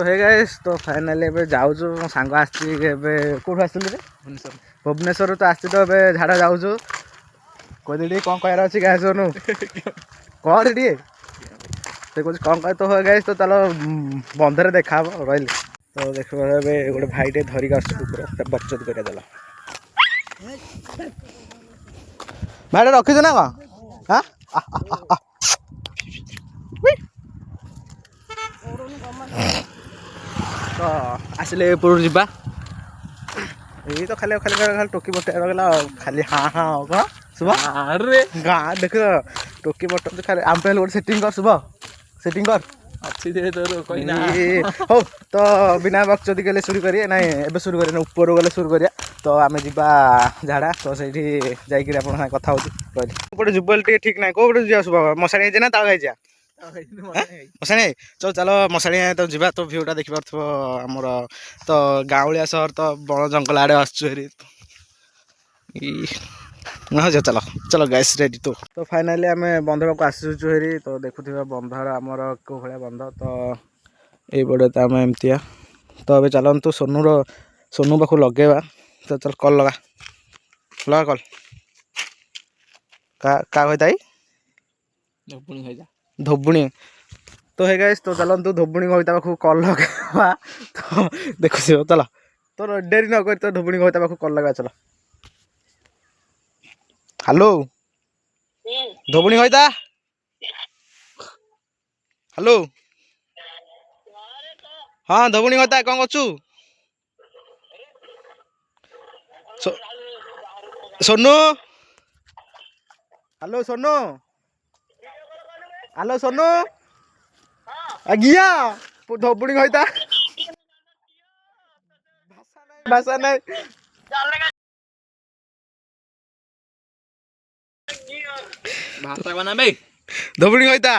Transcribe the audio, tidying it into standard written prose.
तो है गाइस तो फाइनाली एबे जाउछु मो सांग आछि एबे कोठु आछिलु रे भुवनेश्वर तो आछि तो एबे झाडा जाउछु कोइ डी कोन कहरा अछि गाइस ओनु कोन डी ते कुछ कोन कह तो हो गाइस तो चलो बंधरे देखाब रहिल तो देखो एबे गोटे भाईटे धरिक आछ कुकुर बच्चत करे देला भाईटे रखिछ ना को हां तो आसले पुर जीवा यही तो खाली खाली खाली टोकी बटे रगला खाली हाँ हाँ कह सुबह अरे गाँ देख टोकी बट खाली आम पे गोटे सेटिंग कर सुबह सेटिंग कर अच्छी दे तोर कोई ना हो तो बिना बक्चदी गले शुरू करिए नाଇଁ ଏବେ शुरू करिए ना ऊपर गले शुरू करिया तो आम जा झाड़ा तो सही जाकि आप कथा होती कहली जुबल टे ठीक ना कौटे जा सुबह मशाणी ना ताल जा मशाणी चल चलो मशाणी तो जीवा तो भ्यूटा देखी पार्थो आमर तो गाँवलिया सहर तो बड़ जंगल आड़े आसरी हाँ जा चलो चलो गैस रेडी तो फाइनाली आम बंध पाक आसुचु हेरी तो देखुवा बंधर आमर कौ भाया बंध तो ये तो आम एमतिया तो अभी चलतु सोनू पाख लगेवा तो चल कल लगा लगा कल क्या कहता धोबुणी तो है गाइस तो चलतु धोबुणी कविता पाख कल लगा तो देखु चल तो डेरी न कर तो धोबुणी कविता पाख कल लगा चलो हेलो धोबुणी कविता हेलो हाँ धोबुणी कविता कौन करछु सोनू हेलो सोनू हेलो सोनू आज्ञा धोबुणी कविता भाषा नहीं भाषा बना बे धोबुणी कविता